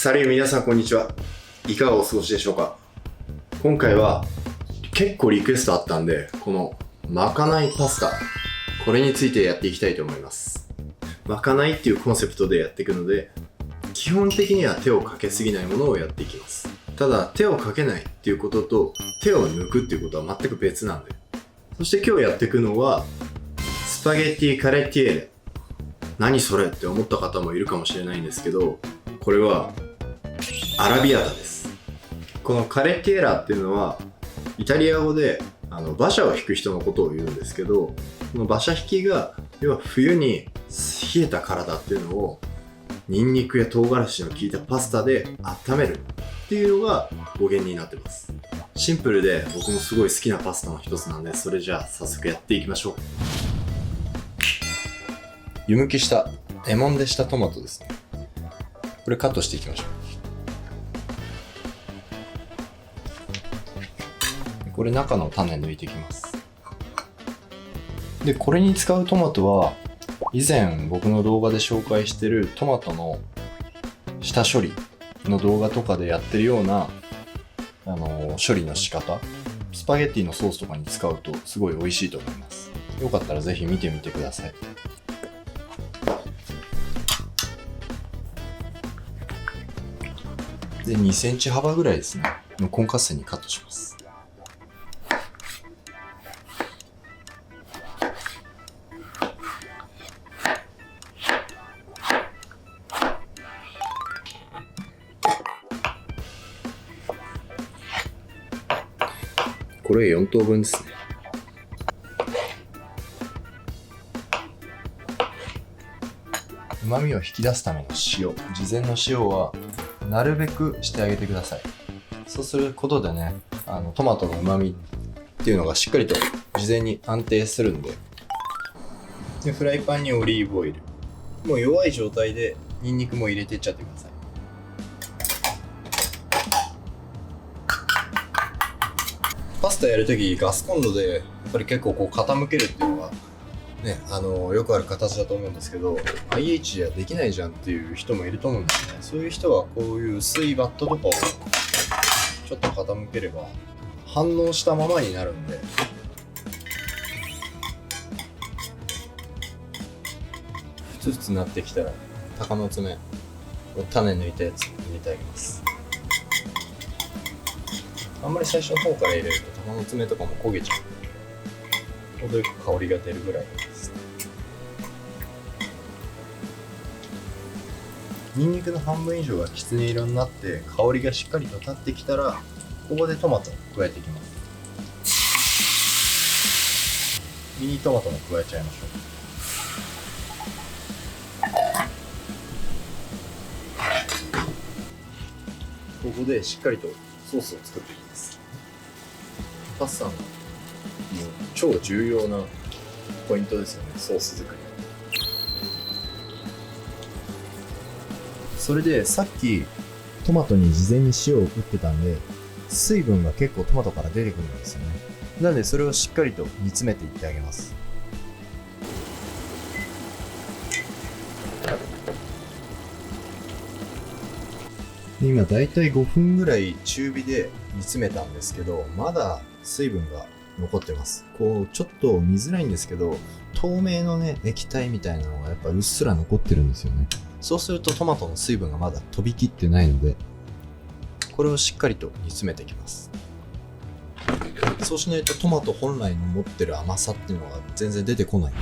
皆さんこんにちは。いかがお過ごしでしょうか。今回は結構リクエストあったんで、このまかないパスタ、これについてやっていきたいと思います。まかないっていうコンセプトでやっていくので、基本的には手をかけすぎないものをやっていきます。ただ手をかけないっていうことと手を抜くっていうことは全く別なんで。そして今日やっていくのはスパゲッティカレッティエレ。何それって思った方もいるかもしれないんですけど、これはアラビアータです。このカレッティエラっていうのはイタリア語で馬車を引く人のことを言うんですけど、この馬車引きが要は冬に冷えた体っていうのをニンニクや唐辛子の効いたパスタで温めるっていうのが語源になってます。シンプルで僕もすごい好きなパスタの一つなんで、それじゃあ早速やっていきましょう。湯むきしたレモンでしたトマトですね。これカットしていきましょう。これ中の種抜いていきます。で、これに使うトマトは以前僕の動画で紹介してるトマトの下処理の動画とかでやってるような処理の仕方、スパゲッティのソースとかに使うとすごい美味しいと思います。よかったらぜひ見てみてください。で、2センチ幅ぐらいですねのコンカッセにカットします。これ4等分ですね。旨味を引き出すための塩、事前の塩はなるべくしてあげてください。そうすることでね、トマトの旨味っていうのがしっかりと事前に安定するんで。で、フライパンにオリーブオイル、もう弱い状態でニンニクも入れていっちゃってください。パスタやるときガスコンロでやっぱり結構こう傾けるっていうのがね、よくある形だと思うんですけど、 IH じゃできないじゃんっていう人もいると思うんですね。そういう人はこういう薄いバットとかをちょっと傾ければ反応したままになるんで、ふつふつになってきたら鷹の爪、種抜いたやつ入れてあげます。あんまり最初の方から入れると鷹の爪とかも焦げちゃう。程よく香りが出るぐらいです。ニンニクの半分以上がきつね色になって香りがしっかりと立ってきたら、ここでトマトを加えていきます。ミニトマトも加えちゃいましょう。ここでしっかりとソースを作っていきます。パスタの超重要なポイントですよね、ソース作り。それでさっきトマトに事前に塩を打ってたんで、水分が結構トマトから出てくるんですよね。なのでそれをしっかりと煮詰めていってあげます。で、今だいたい5分ぐらい中火で煮詰めたんですけど、まだ水分が残ってます。こうちょっと見づらいんですけど、透明のね液体みたいなのがやっぱうっすら残ってるんですよね。そうするとトマトの水分がまだ飛びきってないので、これをしっかりと煮詰めていきます。そうしないとトマト本来の持ってる甘さっていうのが全然出てこない。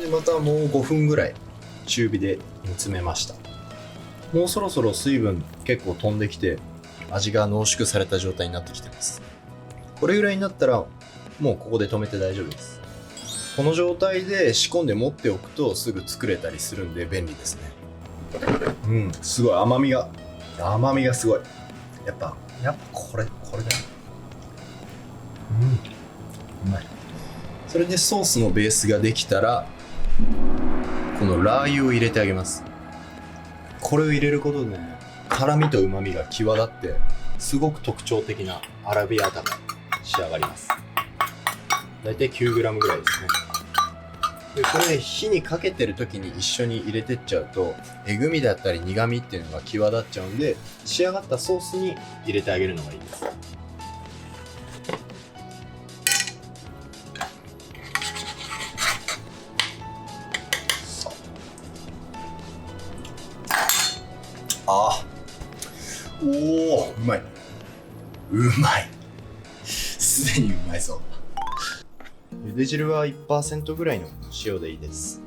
で、またもう5分ぐらい中火で煮詰めました。もうそろそろ水分結構飛んできて、味が濃縮された状態になってきてます。これぐらいになったらもうここで止めて大丈夫です。この状態で仕込んで持っておくとすぐ作れたりするんで便利ですね。すごい甘みがすごい。やっぱこれだよ。うまい。それでソースのベースができたら、このラー油を入れてあげます。これを入れることでね、辛みと旨みが際立ってすごく特徴的なアラビアータが仕上がります。だいたい 9g ぐらいですね。でこれ火にかけてる時に一緒に入れてっちゃうとえぐみだったり苦みっていうのが際立っちゃうんで、仕上がったソースに入れてあげるのがいいです。あー、おー、うまい。うまい。すでにうまいぞ。茹で汁は 1% ぐらいの塩でいいです。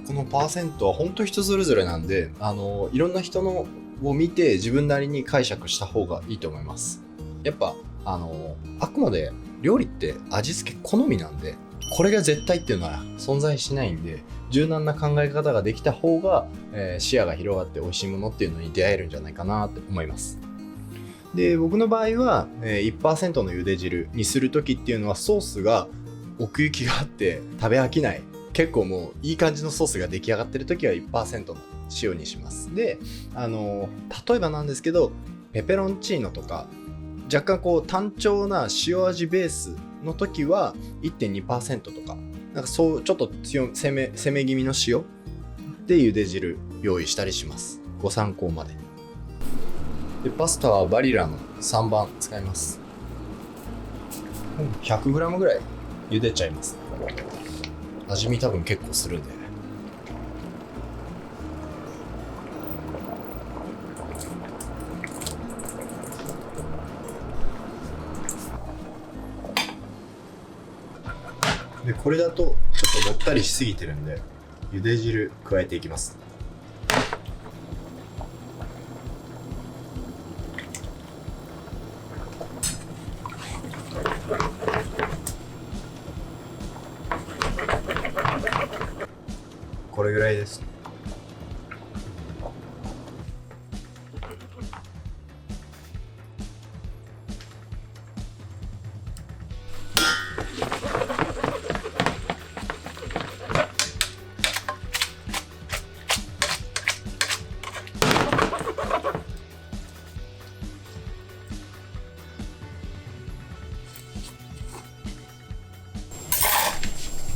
このパーセントは本当人それぞれなんで、いろんな人のを見て自分なりに解釈した方がいいと思います。やっぱあくまで料理って味付け好みなんで、これが絶対っていうのは存在しないんで、柔軟な考え方ができた方が、視野が広がって美味しいものっていうのに出会えるんじゃないかなって思います。で、僕の場合は、1% の茹で汁にする時っていうのはソースが奥行きがあって食べ飽きない、結構もういい感じのソースが出来上がってる時は 1% の塩にします。で、例えばなんですけど、ペペロンチーノとか若干こう単調な塩味ベースの時は 1.2% とか、なんかそうちょっと攻め気味の塩で茹で汁用意したりします。ご参考まで。で、パスタはバリラの3番使います。100g ぐらい茹でちゃいます。味見多分結構するんで。で、これだとちょっともったりしすぎてるんで、茹で汁加えていきます。これぐらいです。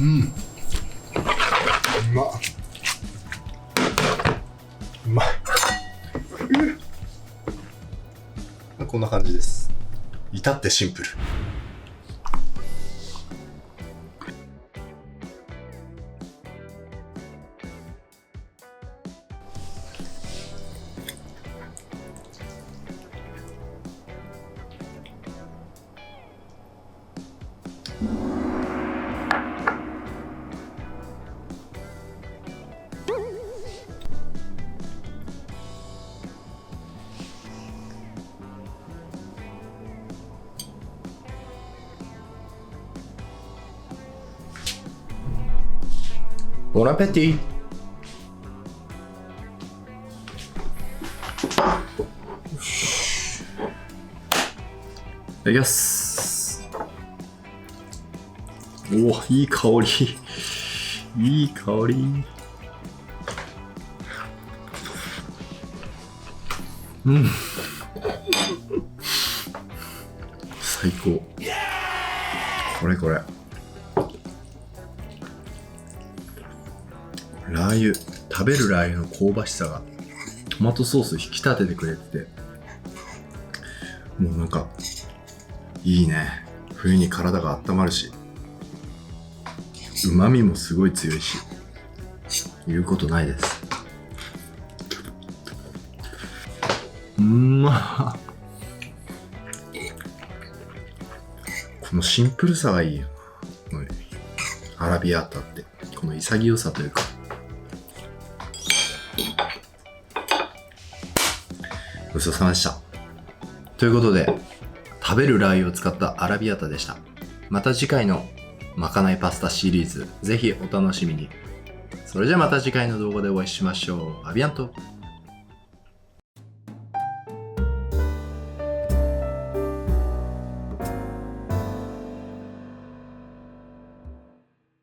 うん、うまっ、うまい。こんな感じです。至ってシンプル。ボナペティ。いただきます。おお、いい香り。いい香り。うん。最高。これ。ラー油、食べるラー油の香ばしさがトマトソースを引き立ててくれてて、もうなんかいいね。冬に体が温まるし、旨味もすごい強いし、言うことないです。このシンプルさがいいよな。アラビアータってこの潔さというか。ごちそうさまでした。ということで、食べるラー油を使ったアラビアータでした。また次回のまかないパスタシリーズ、ぜひお楽しみに。それじゃあまた次回の動画でお会いしましょう。アビアント。